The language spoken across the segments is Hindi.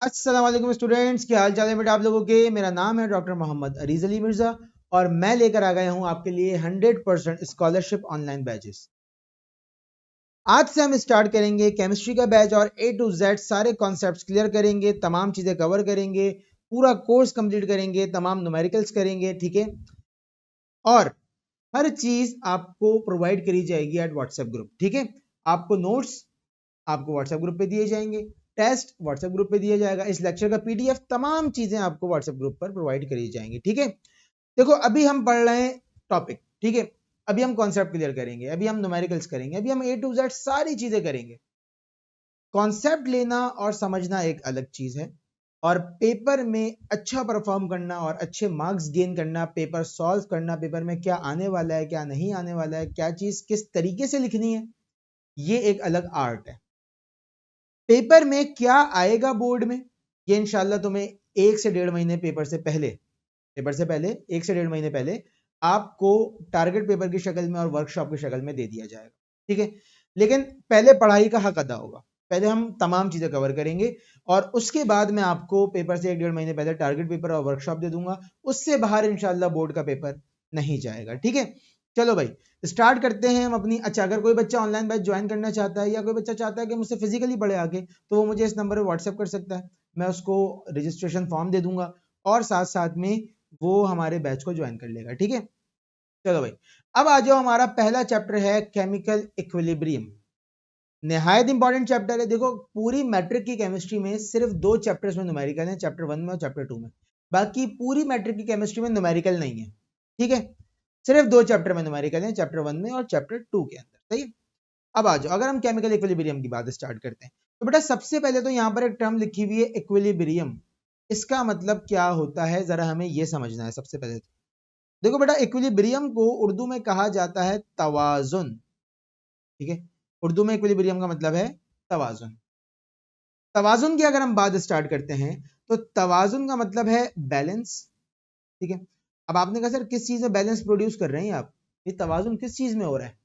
अस्सलाम वालेकुम स्टूडेंट्स, क्या हाल चाल है बेटा आप लोगों के। मेरा नाम है डॉक्टर मोहम्मद अरीज अली मिर्जा और मैं लेकर आ गया हूं आपके लिए 100% स्कॉलरशिप ऑनलाइन बैचेस। आज से हम स्टार्ट करेंगे केमिस्ट्री का बैच और A to Z सारे कॉन्सेप्ट्स क्लियर करेंगे, तमाम चीजें कवर करेंगे, पूरा कोर्स कंप्लीट करेंगे, तमाम न्यूमेरिकल्स करेंगे, ठीक है। और हर चीज आपको प्रोवाइड करी जाएगी एट व्हाट्सएप ग्रुप, ठीक है। आपको नोट्स आपको व्हाट्सएप ग्रुप पे दिए जाएंगे, टेस्ट व्हाट्सएप ग्रुप पे दिया जाएगा, इस लेक्चर का PDF, तमाम चीजें आपको व्हाट्सएप ग्रुप पर प्रोवाइड करी जाएंगी, ठीक है। देखो अभी हम पढ़ रहे हैं टॉपिक, ठीक है। अभी हम कॉन्सेप्ट क्लियर करेंगे, अभी हम न्यूमेरिकल्स करेंगे, अभी हम A to Z सारी चीजें करेंगे। कॉन्सेप्ट लेना और समझना एक अलग चीज है और पेपर में अच्छा परफॉर्म करना और अच्छे मार्क्स गेन करना, पेपर सॉल्व करना, पेपर में क्या आने वाला है क्या नहीं आने वाला है, क्या चीज किस तरीके से लिखनी है, ये एक अलग आर्ट है। पेपर में क्या आएगा बोर्ड में, ये इंशाल्लाह तुम्हें 1 से 1.5 महीने पेपर से पहले 1 से 1.5 महीने पहले आपको टारगेट पेपर की शक्ल में और वर्कशॉप की शक्ल में दे दिया जाएगा, ठीक है। लेकिन पहले पढ़ाई का हक अदा होगा, पहले हम तमाम चीजें कवर करेंगे और उसके बाद मैं आपको पेपर से 1-1.5 महीने पहले टारगेट पेपर और वर्कशॉप दे दूंगा। उससे बाहर इंशाल्लाह बोर्ड का पेपर नहीं जाएगा, ठीक है। चलो भाई स्टार्ट करते हैं हम अपनी। अच्छा, अगर कोई बच्चा ऑनलाइन बैच ज्वाइन करना चाहता है या कोई बच्चा चाहता है कि मुझसे फिजिकली पढ़े आके, तो वो मुझे इस नंबर पर व्हाट्सएप कर सकता है, मैं उसको रजिस्ट्रेशन फॉर्म दे दूंगा और साथ साथ में वो हमारे बैच को ज्वाइन कर लेगा, ठीक है। चलो भाई अब आ जाओ, हमारा पहला चैप्टर है केमिकल इक्विलिब्रियम। निहायत इंपॉर्टेंट चैप्टर है। देखो पूरी मैट्रिक की केमिस्ट्री में सिर्फ 2 चैप्टर्स में न्यूमेरिकल है, चैप्टर 1 में और चैप्टर 2 में। बाकी पूरी मैट्रिक की केमिस्ट्री में न्यूमेरिकल नहीं है, ठीक है। सिर्फ 2 चैप्टर में न्यूमेरिकल है, चैप्टर 1 में और चैप्टर 2 के अंदर, सही है। अब आ जाओ, अगर हम केमिकल इक्विलिब्रियम की बात स्टार्ट करते हैं तो बेटा सबसे पहले तो यहां पर एक टर्म लिखी हुई है इक्विलिब्रियम। इसका मतलब क्या होता है जरा हमें यह समझना है सबसे पहले तो। देखो बेटा इक्विलिब्रियम को उर्दू में कहा जाता है तवाजुन, ठीक है। उर्दू में इक्विलिब्रियम का मतलब है तवाजुन। तवाजुन की अगर हम बात स्टार्ट करते हैं तो तवाजुन का मतलब है बैलेंस, ठीक है। अब आपने कहा सर किस चीज में बैलेंस प्रोड्यूस कर रहे हैं आप, ये तवाजुन किस चीज में हो रहा है।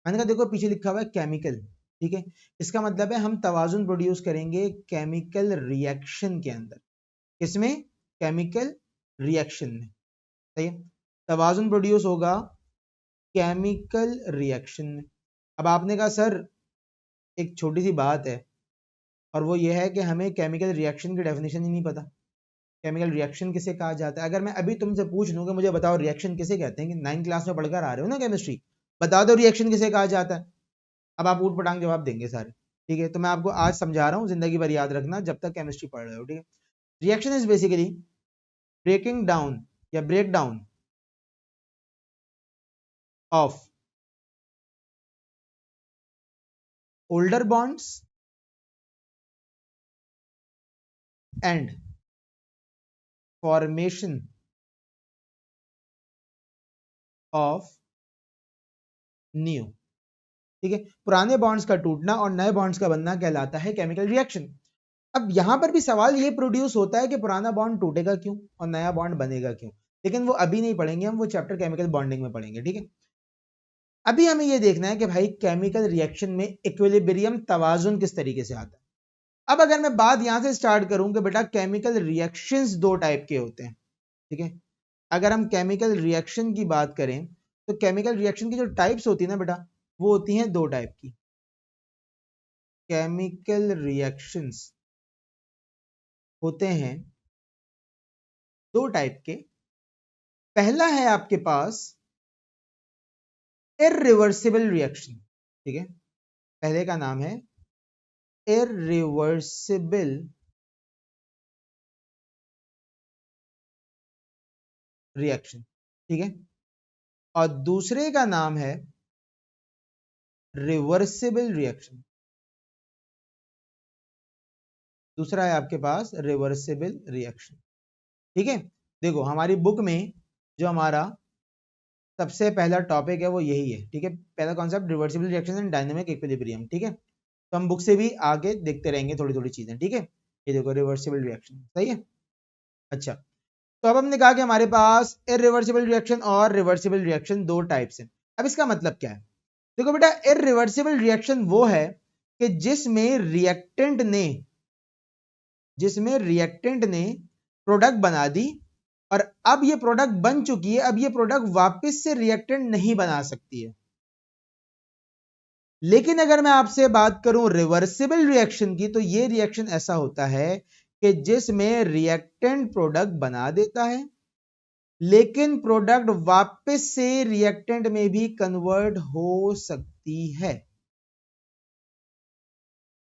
मैंने कहा देखो पीछे लिखा हुआ है केमिकल, ठीक है। इसका मतलब है हम तवाजुन प्रोड्यूस करेंगे केमिकल रिएक्शन के अंदर। किसमें? केमिकल रिएक्शन में, सही है। तवाजुन प्रोड्यूस होगा केमिकल रिएक्शन में। अब आपने कहा सर एक छोटी सी बात है और वो ये है कि हमें केमिकल रिएक्शन की डेफिनेशन ही नहीं पता। केमिकल रिएक्शन किसे कहा जाता है? अगर मैं अभी तुमसे पूछ लूं कि मुझे बताओ रिएक्शन किसे कहते हैं, कि 9th क्लास में पढ़कर आ रहे हो ना केमिस्ट्री, बता दो रिएक्शन किसे कहा जाता है। अब आप ऊट पटांग जवाब देंगे सारे, ठीक है। तो मैं आपको आज समझा रहा हूँ, जिंदगी भर याद रखना जब तक केमिस्ट्री पढ़ रहे हो, ठीक है। Reaction is basically breaking down या break down of older bonds and formation of new, ठीक है। पुराने बॉन्ड्स का टूटना और नए बॉन्ड्स का बनना कहलाता है केमिकल रिएक्शन। अब यहां पर भी सवाल ये प्रोड्यूस होता है कि पुराना बॉन्ड टूटेगा क्यों और नया बॉन्ड बनेगा क्यों, लेकिन वो अभी नहीं पढ़ेंगे, हम वो चैप्टर केमिकल बॉन्डिंग में पढ़ेंगे, ठीक है। अभी हमें ये देखना है कि भाई केमिकल रिएक्शन में इक्विलिब्रियम तवाजुन किस तरीके से आता है। अब अगर मैं बात यहां से स्टार्ट करूं कि बेटा केमिकल रिएक्शंस 2 टाइप के होते हैं, ठीक है। अगर हम केमिकल रिएक्शन की बात करें तो केमिकल रिएक्शन की जो टाइप्स होती है ना बेटा, वो होती हैं 2 टाइप की। केमिकल रिएक्शंस होते हैं 2 टाइप के। पहला है आपके पास इररिवर्सिबल रिएक्शन, ठीक है। पहले का नाम है इररिवर्सिबल रिएक्शन, ठीक है। और दूसरे का नाम है रिवर्सिबल रिएक्शन। दूसरा है आपके पास रिवर्सिबल रिएक्शन, ठीक है। देखो हमारी बुक में जो हमारा सबसे पहला टॉपिक है वो यही है, ठीक है। पहला concept reversible reaction and dynamic equilibrium, ठीक है। तो हम बुक से भी आगे देखते रहेंगे थोड़ी थोड़ी चीजें, ठीक है। ये देखो रिवर्सिबल रिएक्शन, सही है। अच्छा, तो अब हमने कहा कि हमारे पास इररिवर्सिबल रिएक्शन और रिवर्सिबल रिएक्शन 2 टाइप्स हैं। अब इसका मतलब क्या है? देखो बेटा इररिवर्सिबल रिएक्शन वो है कि जिसमें रिएक्टेंट ने जिसमें रिएक्टेंट ने प्रोडक्ट बना दी और अब ये प्रोडक्ट बन चुकी है, अब ये प्रोडक्ट वापस से रिएक्टेंट नहीं बना सकती है। लेकिन अगर मैं आपसे बात करूं रिवर्सिबल रिएक्शन की, तो ये रिएक्शन ऐसा होता है कि जिसमें रिएक्टेंट प्रोडक्ट बना देता है, लेकिन प्रोडक्ट वापस से रिएक्टेंट में भी कन्वर्ट हो सकती है।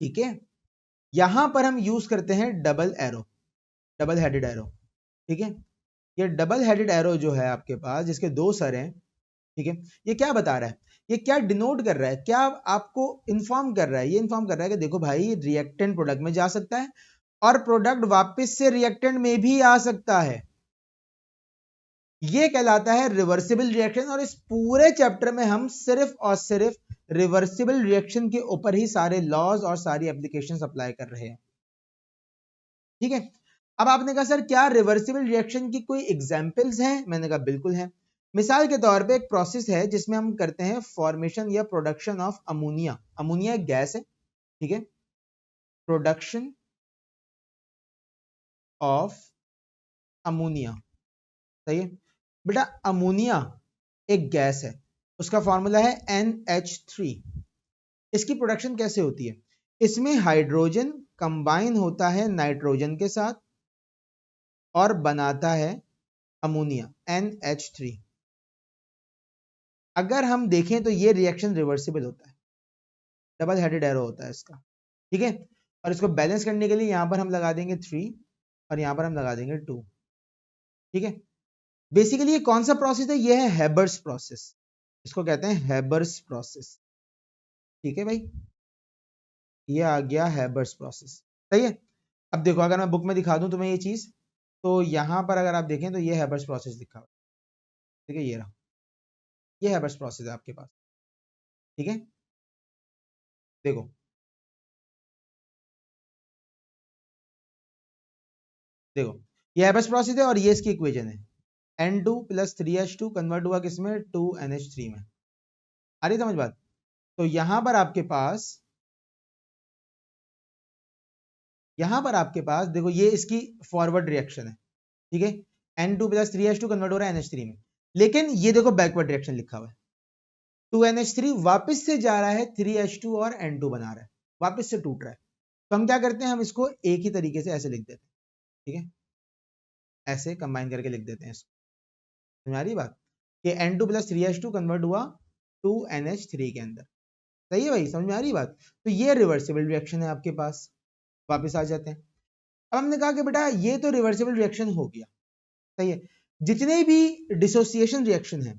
ठीक है, यहां पर हम यूज करते हैं double arrow, double headed arrow. ठीक है, ये डबल हेडेड एरो जो है आपके पास, जिसके दो सर हैं, ठीक है, ये क्या बता रहा है, ये क्या डिनोट कर रहा है, क्या आपको इंफॉर्म कर रहा है, ये इंफॉर्म कर रहा है कि देखो भाई रिएक्टेंट प्रोडक्ट में जा सकता है और प्रोडक्ट वापस से रिएक्टेंट में भी आ सकता है। ये कहलाता है रिवर्सिबल रिएक्शन। और इस पूरे चैप्टर में हम सिर्फ और सिर्फ रिवर्सिबल रिएक्शन के ऊपर ही सारे लॉज और सारी एप्लीकेशंस अप्लाई कर रहे हैं। ठीक है, अब आपने कहा सर क्या रिवर्सिबल रिएक्शन की कोई एग्जांपल्स हैं? मैंने कहा बिल्कुल है। मिसाल के तौर पे एक प्रोसेस है जिसमें हम करते हैं फॉर्मेशन या प्रोडक्शन ऑफ अमोनिया। अमोनिया एक गैस है, ठीक है, प्रोडक्शन ऑफ अमोनिया, सही है बेटा। अमोनिया एक गैस है, उसका फॉर्मूला है NH3। इसकी प्रोडक्शन कैसे होती है? इसमें हाइड्रोजन कंबाइन होता है नाइट्रोजन के साथ और बनाता है अमोनिया NH3। अगर हम देखें तो ये रिएक्शन रिवर्सिबल होता है, डबल हेडेड एरो होता है इसका। ठीक है, और इसको बैलेंस करने के लिए यहां पर हम लगा देंगे 3 और यहां पर हम लगा देंगे 2। ठीक है, बेसिकली ये कौन सा प्रोसेस है? ये है हेबर्स प्रोसेस, इसको कहते हैं हेबर्स प्रोसेस। ठीक है भाई, ये आ गया हेबर्स प्रोसेस, सही है। अब देखो अगर मैं बुक में दिखा दूं तुम्हें ये चीज, तो यहां पर अगर आप देखें तो ये हेबर्स प्रोसेस लिखा हुआ है। ठीक है, ये रहा, ये हेबर्स प्रोसेस है आपके पास। ठीक है, देखो देखो ये हेबर्स प्रोसेस है और ये इसकी इक्वेशन है, N2 + 3H2 कन्वर्ट हुआ किसमें? 2NH3 में। आ रही समझ बात? तो यहां पर आपके पास देखो ये इसकी फॉरवर्ड रिएक्शन है। ठीक है, N2 + 3H2 कन्वर्ट हो रहा है NH3 में, लेकिन ये देखो बैकवर्ड रिएक्शन लिखा हुआ है। 2NH3 वापस से जा रहा है 3H2 और N2 बना रहा है, वापस से टूट रहा है। तो हम क्या करते हैं, हम इसको एक ही तरीके से ऐसे लिख देते हैं। ठीक है, ऐसे कंबाइन करके लिख देते हैं इसको। समझ आ रही बात कि N2 + 3H2 कन्वर्ट हुआ 2NH3 के अंदर। सही है भाई, समझ में आ रही बात? तो ये रिवर्सिबल रिएक्शन है आपके पास। वापस आ जाते हैं। अब हमने कहा कि बेटा ये तो रिवर्सिबल रिएक्शन हो गया, सही है। जितने भी डिसोसिएशन रिएक्शन है,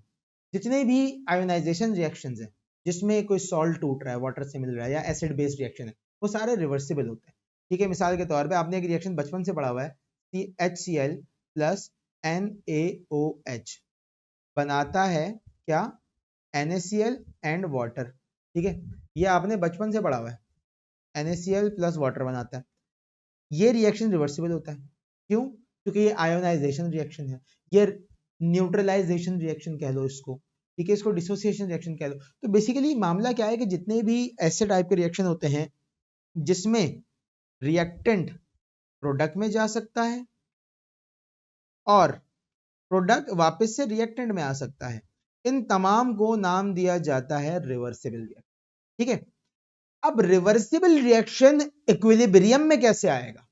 जितने भी आयोनाइजेशन रिएक्शंस हैं, जिसमें कोई सॉल्ट टूट रहा है, वाटर से मिल रहा है, या एसिड बेस्ड रिएक्शन है, वो सारे रिवर्सिबल होते हैं। ठीक है, मिसाल के तौर पे आपने एक रिएक्शन बचपन से पढ़ा हुआ है, HCl + NaOH बनाता है क्या? NaCl and water. ठीक है, ये आपने बचपन से पढ़ा हुआ है, NaCl + वाटर बनाता है। ये रिएक्शन रिवर्सिबल होता है। क्यों? क्योंकि ये आयोनाइजेशन रिएक्शन है, ये न्यूट्रलाइजेशन रिएक्शन कह लो इसको। ठीक है, इसको डिसोसिएशन रिएक्शन कह लो। तो बेसिकली मामला क्या है कि जितने भी ऐसे टाइप के रिएक्शन होते हैं जिसमें रिएक्टेंट प्रोडक्ट में जा सकता है और प्रोडक्ट वापस से रिएक्टेंट में आ सकता है, इन तमाम को नाम दिया जाता है रिवर्सिबल रिएक्शन। ठीक है, अब रिवर्सिबल रिएक्शन इक्विलिब्रियम में कैसे आएगा?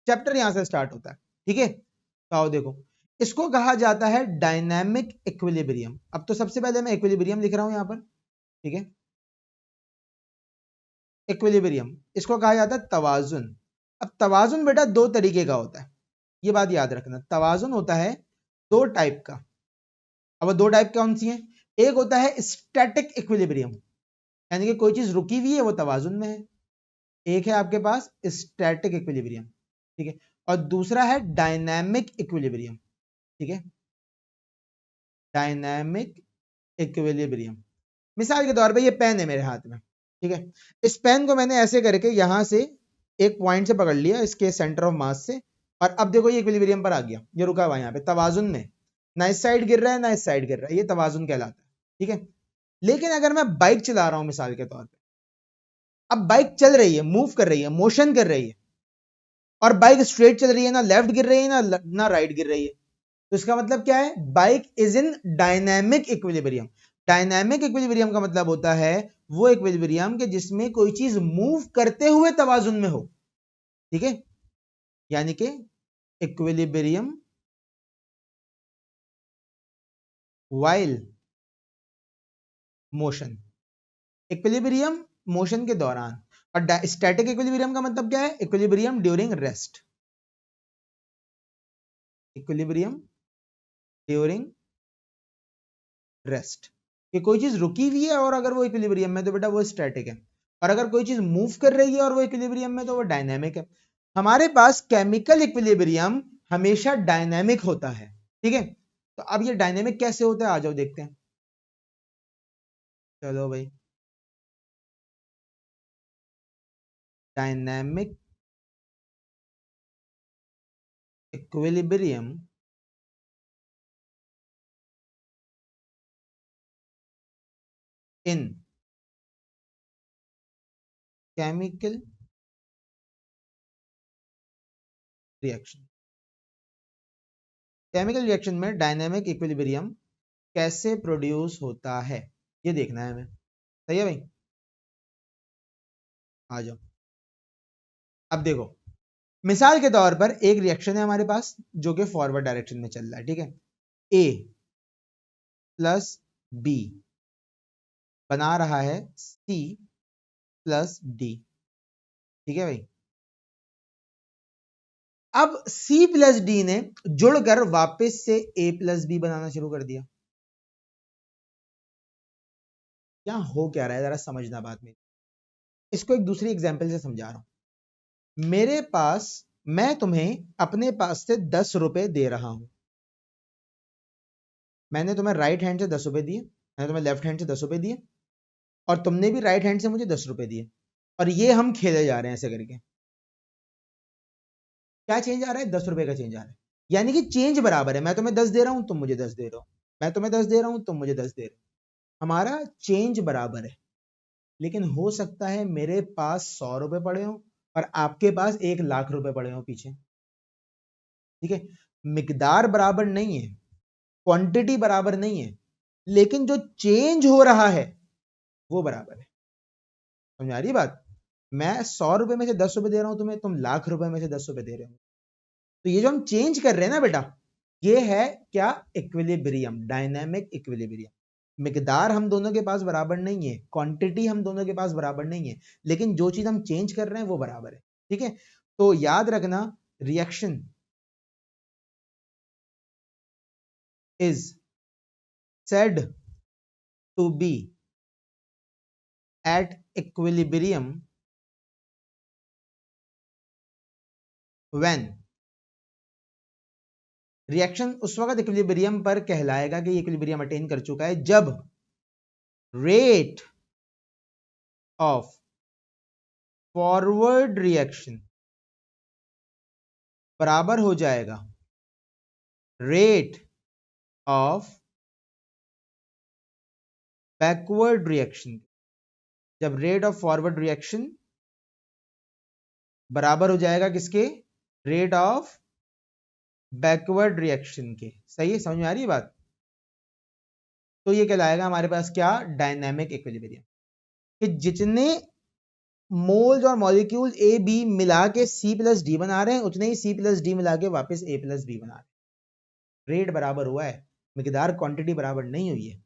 चैप्टर यहां से स्टार्ट होता है। ठीक है, तो आओ देखो, इसको कहा जाता है डायनामिक इक्विलिब्रियम। अब तो सबसे पहले मैं इक्विलिब्रियम लिख रहा हूं यहां पर। ठीक है, इक्विलिब्रियम, इसको कहा जाता है तवाजुन। अब तवाजुन बेटा दो तरीके का होता है, ये बात याद रखना। तवाजुन होता है दो टाइप का। अब वो दो टाइप कौन सी हैं? एक होता है स्टैटिक इक्विलिब्रियम, यानी कि कोई चीज रुकी हुई है वो तवाजुन में है। एक है आपके पास स्टैटिक इक्विलिब्रियम, ठीक है, और दूसरा है डायनामिक इक्विलिब्रियम। ठीक है, डायनामिक इक्विलिब्रियम। मिसाल के तौर पे ये पेन है मेरे हाथ में, ठीक है, इस पेन को मैंने ऐसे करके यहां से एक पॉइंट से पकड़ लिया, इसके सेंटर ऑफ मास से, और अब देखो ये इक्विलिब्रियम पर आ गया, ये रुका हुआ यहाँ पे तवाजुन में, ना इस साइड गिर रहा है ना इस साइड गिर रहा है, ये तवाजुन कहलाता है। ठीक है, लेकिन अगर मैं बाइक चला रहा हूं मिसाल के तौर पे, अब बाइक चल रही है, मूव कर रही है, मोशन कर रही है, और बाइक स्ट्रेट चल रही है, ना लेफ्ट गिर रही है ना राइट गिर रही है। तो इसका मतलब क्या है, bike is in dynamic equilibrium. Dynamic equilibrium का मतलब होता है वो इक्विलिब्रियम के जिसमें कोई चीज मूव करते हुए तवाजुन में हो, ठीक है, यानी कि equilibrium while motion, equilibrium motion के दौरान। और स्टैटिक इक्विलिब्रियम का मतलब क्या है, equilibrium during rest, equilibrium during rest, कि कोई चीज रुकी हुई है और अगर वो इक्विलिब्रियम में तो बेटा वो स्टैटिक है, और अगर कोई चीज मूव कर रही है और वो इक्विलिब्रियम में तो वो डायनेमिक है। हमारे पास केमिकल इक्विलिब्रियम हमेशा डायनेमिक होता है, ठीक है। तो अब ये डायनेमिक कैसे होता है, आ जाओ देखते हैं। चलो भाई, डायनेमिक इक्विलिब्रियम इन केमिकल रिएक्शन, केमिकल रिएक्शन में डायनेमिक इक्विलिब्रियम कैसे प्रोड्यूस होता है ये देखना है हमें, सही है भाई। आ जाओ, अब देखो, मिसाल के तौर पर एक रिएक्शन है हमारे पास जो कि फॉरवर्ड डायरेक्शन में चल रहा है, ठीक है। ए प्लस बी बना रहा है सी प्लस डी, ठीक है भाई। अब C प्लस डी ने जुड़कर वापस से A प्लस बी बनाना शुरू कर दिया। क्या हो क्या रहा है, जरा समझना बात में। इसको एक दूसरी एग्जांपल से समझा रहा हूं। मेरे पास, मैं तुम्हें अपने पास से 10 रुपए दे रहा हूं। मैंने तुम्हें राइट हैंड से 10 रुपए दिए, मैंने तुम्हें लेफ्ट हैंड से 10 रुपए दिए, और तुमने भी राइट हैंड से मुझे 10 रुपए दिए, और ये हम खेले जा रहे हैं ऐसे करके। क्या चेंज आ रहा है, 10 रुपए का चेंज आ रहा है, यानी कि चेंज बराबर है। मैं तुम्हें 10 दे रहा हूं, तुम मुझे 10 दे रहे हो, मैं तुम्हें 10 दे रहा हूं, तुम मुझे 10 दे रहे हो, हमारा चेंज बराबर है। लेकिन हो सकता है मेरे पास 100 रुपए पड़े हो और आपके पास 1 लाख रुपए पड़े हो पीछे, ठीक है। मिकदार बराबर नहीं है, क्वांटिटी बराबर नहीं है, लेकिन जो चेंज हो रहा है वो बराबर है। समझ आ रही बात। मैं 100 रुपए में से 10 रुपए दे रहा हूं तुम्हें, तुम लाख रुपए में से 10 रुपए दे रहे हो। तो ये जो हम चेंज कर रहे हैं ना बेटा, ये है क्या, इक्विलिब्रियम, डायनेमिक इक्विलिब्रियम। मिकदार हम दोनों के पास बराबर नहीं है, क्वांटिटी हम दोनों के पास बराबर नहीं है, लेकिन जो चीज हम चेंज कर रहे हैं वो बराबर है, ठीक है। तो याद रखना, reaction is said to be at equilibrium when, reaction उस वक्त इक्विलिब्रियम पर कहलाएगा कि इक्विलिब्रियम अटेन कर चुका है जब रेट ऑफ फॉरवर्ड रिएक्शन बराबर हो जाएगा रेट ऑफ बैकवर्ड रिएक्शन। जब रेट ऑफ फॉरवर्ड रिएक्शन बराबर हो जाएगा किसके, रेट ऑफ बैकवर्ड रिएक्शन के। सही है, समझ में आ रही है बात। तो ये कहलाएगा हमारे पास क्या, डायनेमिक इक्विलिब्रियम, कि जितने मोल्स और मॉलिक्यूल ए बी मिला के सी प्लस डी बना रहे हैं, उतने ही सी प्लस डी मिला के वापस ए प्लस बी बना रहे हैं। रेट बराबर हुआ है, मिकदार क्वांटिटी बराबर नहीं हुई है।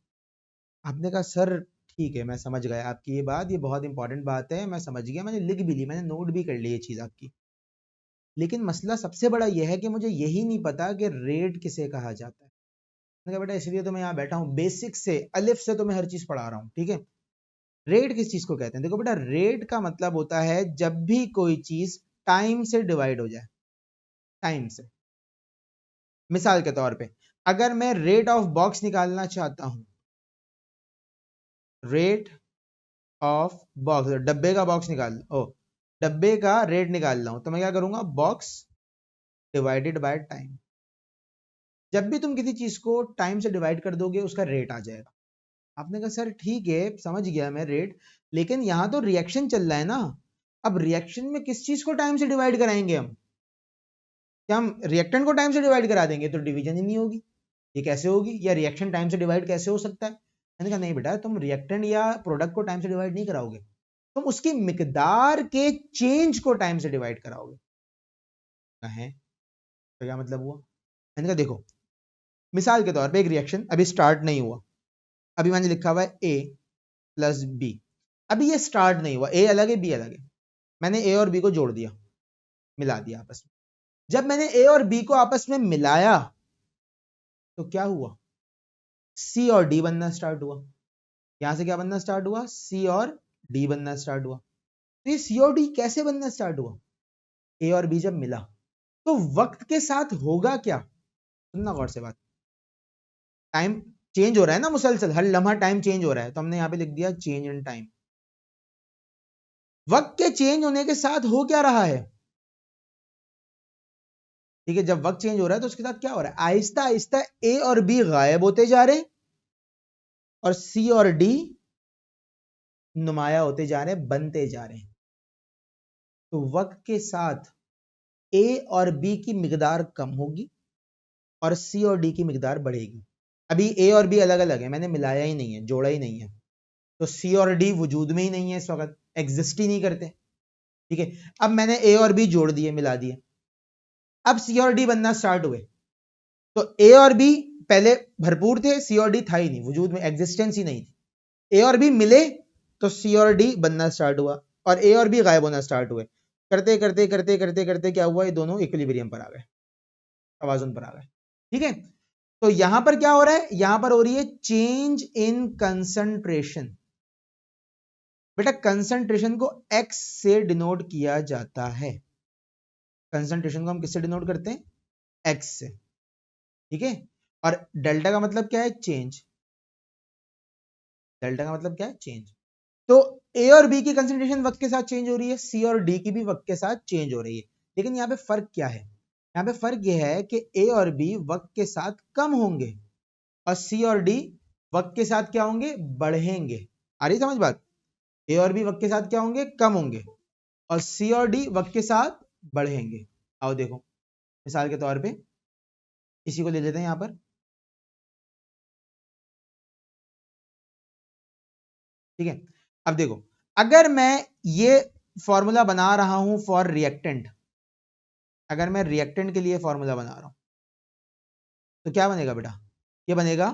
आपने कहा सर ठीक है, मैं समझ गया आपकी ये बात, ये बहुत इंपॉर्टेंट बात है, मैं समझ गया, मैंने लिख भी ली, मैंने नोट भी कर ली ये चीज आपकी। लेकिन मसला सबसे बड़ा यह है कि मुझे यही नहीं पता कि रेट किसे कहा जाता है। मैंने कहा बेटा इसलिए तो मैं यहाँ बैठा हूँ, बेसिक से अलिफ से तो मैं हर चीज पढ़ा रहा हूँ, ठीक है। रेट किस चीज को कहते हैं, देखो बेटा, रेट का मतलब होता है जब भी कोई चीज टाइम से डिवाइड हो जाए, टाइम से। मिसाल के तौर पे अगर मैं रेट ऑफ बॉक्स निकालना चाहता हूं, रेट ऑफ बॉक्स, डब्बे का बॉक्स निकाल, ओ डब्बे का रेट निकाल रहा हूं, तो मैं क्या करूंगा, बॉक्स डिवाइडेड बाय टाइम। जब भी तुम किसी चीज को टाइम से डिवाइड कर दोगे उसका रेट आ जाएगा। आपने कहा सर ठीक है समझ गया मैं रेट, लेकिन यहां तो रिएक्शन चल रहा है ना। अब रिएक्शन में किस चीज को टाइम से डिवाइड कराएंगे हम, क्या हम रिएक्टेंट को टाइम से डिवाइड करा देंगे तो डिवीजन ही नहीं होगी, ये कैसे होगी, या रिएक्शन टाइम से डिवाइड कैसे हो सकता है? मैंने कहा नहीं बेटा, तुम रिएक्टेंट या प्रोडक्ट को टाइम से डिवाइड नहीं कराओगे, तुम उसकी मिकदार के चेंज को टाइम से डिवाइड कराओगे। है तो क्या मतलब हुआ? मैंने कहा देखो, मिसाल के तौर पे एक रिएक्शन अभी स्टार्ट नहीं हुआ, अभी मैंने लिखा हुआ है ए प्लस बी, अभी ये स्टार्ट नहीं हुआ, ए अलग है बी अलग है, मैंने ए और बी को जोड़ दिया, मिला दिया आपस में। जब मैंने ए और बी को आपस में मिलाया तो क्या हुआ? सी और डी बनना स्टार्ट हुआ। यहां से क्या बनना स्टार्ट हुआ? सी और डी बनना स्टार्ट हुआ। तो ये सी और डी कैसे बनना स्टार्ट हुआ? ए और बी जब मिला तो वक्त के साथ होगा क्या? सुनना गौर से बात, टाइम चेंज हो रहा है ना मुसलसल, हर लम्हा टाइम चेंज हो रहा है, तो हमने यहां पे लिख दिया चेंज इन टाइम। वक्त के चेंज होने के साथ हो क्या रहा है? ठीक है, जब वक्त चेंज हो रहा है तो उसके साथ क्या हो रहा है? आहिस्ता आहिस्ता ए और बी गायब होते जा रहे हैं और सी और डी नुमाया होते जा रहे हैं, बनते जा रहे हैं। तो वक्त के साथ ए और बी की मिकदार कम होगी और सी और डी की मिकदार बढ़ेगी। अभी ए और बी अलग अलग है, मैंने मिलाया ही नहीं है, जोड़ा ही नहीं है, तो सी और डी वजूद में ही नहीं है, इस वक्त एग्जिस्ट ही नहीं करते। ठीक है, अब मैंने ए और बी जोड़ दिए, मिला दिए, अब सी और डी बनना स्टार्ट हुए। तो ए और बी पहले भरपूर थे, सी और डी था ही नहीं, वजूद में एग्जिस्टेंस ही नहीं थी। ए और बी मिले तो सी और डी बनना स्टार्ट हुआ और ए और बी गायब होना स्टार्ट हुए। करते करते करते करते करते क्या हुआ? ये दोनों इक्विलिब्रियम पर आ गए, तवाज़ुन पर आ गए। ठीक है, तो यहां पर क्या हो रहा है? यहां पर हो रही है चेंज इन कंसंट्रेशन। बेटा कंसंट्रेशन को एक्स से डिनोट किया जाता है, कंसंट्रेशन को हम किससे डिनोट करते हैं? एक्स से। ठीक है, और डेल्टा का मतलब क्या है? चेंज। डेल्टा का मतलब क्या है? चेंज। तो ए और बी की कंसंट्रेशन वक्त के साथ चेंज हो रही है, सी और डी की भी वक्त के साथ चेंज हो रही है, लेकिन यहाँ पे फर्क क्या है? यहाँ पे फर्क यह है कि ए और बी वक्त के साथ कम होंगे और सी और डी वक्त के साथ क्या होंगे? बढ़ेंगे। आ रही समझ बात? ए और बी वक्त के साथ क्या होंगे? कम होंगे और सी और डी वक्त के साथ बढ़ेंगे। आओ देखो, मिसाल के तौर पे इसी को ले लेते हैं यहां पर। ठीक है, अब देखो, अगर मैं ये फॉर्मूला बना रहा हूं फॉर रिएक्टेंट, अगर मैं रिएक्टेंट के लिए फॉर्मूला बना रहा हूं तो क्या बनेगा बेटा? ये बनेगा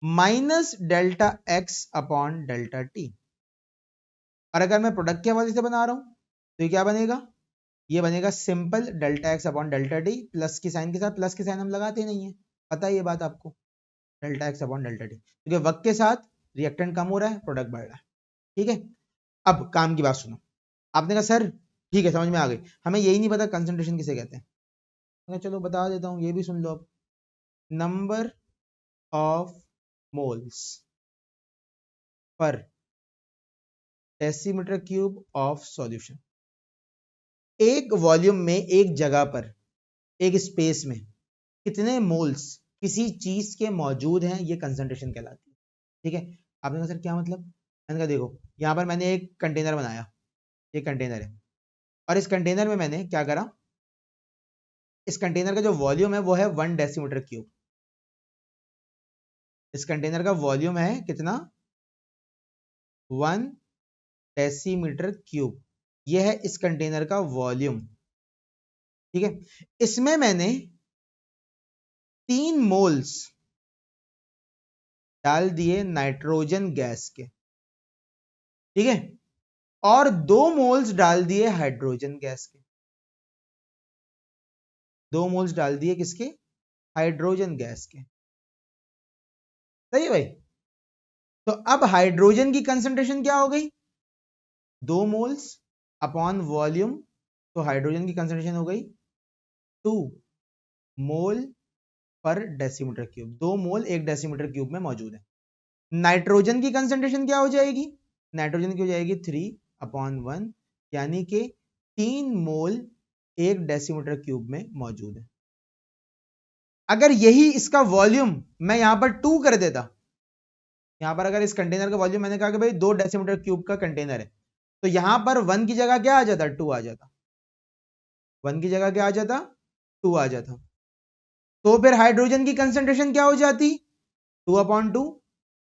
minus delta x upon delta T. और अगर मैं प्रोडक्ट के हवाले से बना रहा हूं तो ये क्या बनेगा? ये बनेगा simple delta x upon delta T, plus की साइन के साथ, प्लस की साइन हम लगाते नहीं है, पता है ये बात आपको, delta x upon delta T, क्योंकि वक्त के साथ रिएक्टेंट कम हो रहा है, प्रोडक्ट बढ़ रहा है। ठीक है, अब काम की बात सुनो। आपने कहा सर ठीक है समझ में आ गई, हमें यही नहीं पता कंसंट्रेशन किसे कहते हैं। तो चलो बता देता हूं, ये भी सुन लो अब। Number of moles per decimetre cube of solution. एक वॉल्यूम में, एक जगह पर, एक स्पेस में कितने मोल्स किसी चीज के मौजूद हैं, ये कंसंट्रेशन कहलाती है। ठीक है, आपने कहा सर क्या मतलब? मैंने कहा देखो, यहां पर मैंने एक कंटेनर बनाया, ये कंटेनर है, और इस कंटेनर में मैंने क्या करा? इस कंटेनर का जो वॉल्यूम है वो है 1 डेसीमीटर क्यूब। इस कंटेनर का वॉल्यूम है कितना? 1 डेसीमीटर क्यूब। यह है इस कंटेनर का वॉल्यूम। ठीक है, इसमें मैंने 3 मोल्स डाल दिए नाइट्रोजन गैस के। ठीक है, और 2 मोल्स डाल दिए हाइड्रोजन गैस के। 2 मोल्स डाल दिए किसके? हाइड्रोजन गैस के। सही है भाई? तो अब हाइड्रोजन की कंसंट्रेशन क्या हो गई? 2 मोल्स अपॉन वॉल्यूम, तो हाइड्रोजन की कंसंट्रेशन हो गई 2 मोल पर डेसीमीटर क्यूब। 2 मोल 1 डेसीमीटर क्यूब में मौजूद है। नाइट्रोजन की कंसंट्रेशन क्या हो जाएगी? नाइट्रोजन की हो जाएगी 3 अपॉन 1, यानी कि 3 मोल 1 डेसीमीटर क्यूब में मौजूद है। अगर यही इसका वॉल्यूम मैं यहां पर 2 कर देता, यहां पर अगर इस कंटेनर का वॉल्यूम मैंने कहा कि भाई 2 डेसीमीटर क्यूब का कंटेनर है, तो यहां पर 1 की जगह क्या आ जाता? 2 आ जाता। 1 की जगह क्या आ जाता? 2 आ जाता। तो फिर हाइड्रोजन की कंसेंट्रेशन क्या हो जाती? 2/2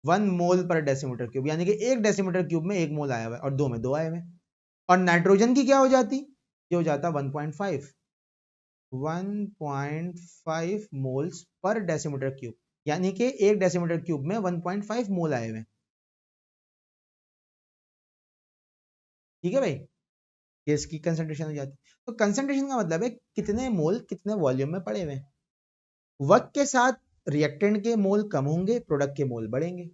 1 मोल पर डेसीमीटर क्यूब, यानी कि 1 डेसीमीटर क्यूब में 1 मोल आया हुआ है और 2 में 2 आए हुए हैं। और नाइट्रोजन की क्या हो जाती? ये हो जाता 1.5 मोल्स पर डेसीमीटर क्यूब, यानी कि 1 डेसीमीटर क्यूब में 1.5 मोल आए हुए हैं। ठीक है भाई, ये इसकी कंसंट्रेशन हो जाती। तो कंसंट्रेशन का मतलब है कितने मोल कितने वॉल्यूम में पड़े हुए हैं। वक्त के साथ रिएक्टेंट के मोल कम होंगे, प्रोडक्ट के मोल बढ़ेंगे।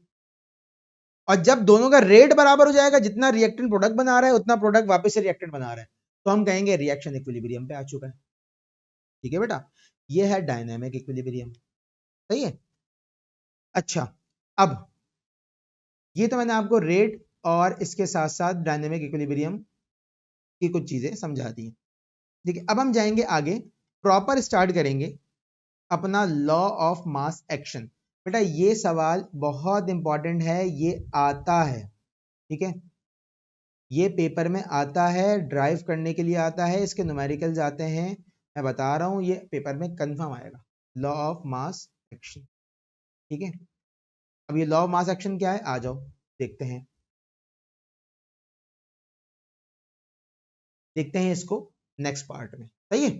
और जब दोनों का रेट बराबर हो जाएगा, जितना रिएक्टेंट प्रोडक्ट बना रहा है उतना प्रोडक्ट वापस से रिएक्टेंट बना रहा है, तो हम कहेंगे रिएक्शन इक्विलिब्रियम पे आ चुका है। ठीक है बेटा, ये है डायनामिक इक्विलिब्रियम। सही है। अच्छा, अब ये तो मैंने आपको रेट और इसके साथ साथ डायनेमिक इक्विलिब्रियम की कुछ चीजें समझा दी। ठीक है, अब हम जाएंगे आगे, प्रॉपर स्टार्ट करेंगे अपना लॉ ऑफ मास एक्शन। बेटा ये सवाल बहुत इंपॉर्टेंट है, ये आता है। ठीक है, ये पेपर में आता है, ड्राइव करने के लिए आता है, इसके न्यूमेरिकल्स आते हैं। मैं बता रहा हूं, ये पेपर में कंफर्म आएगा, लॉ ऑफ मास एक्शन। ठीक है, अब ये लॉ ऑफ मास एक्शन क्या है, आ जाओ देखते हैं। देखते हैं इसको नेक्स्ट पार्ट में। सही है।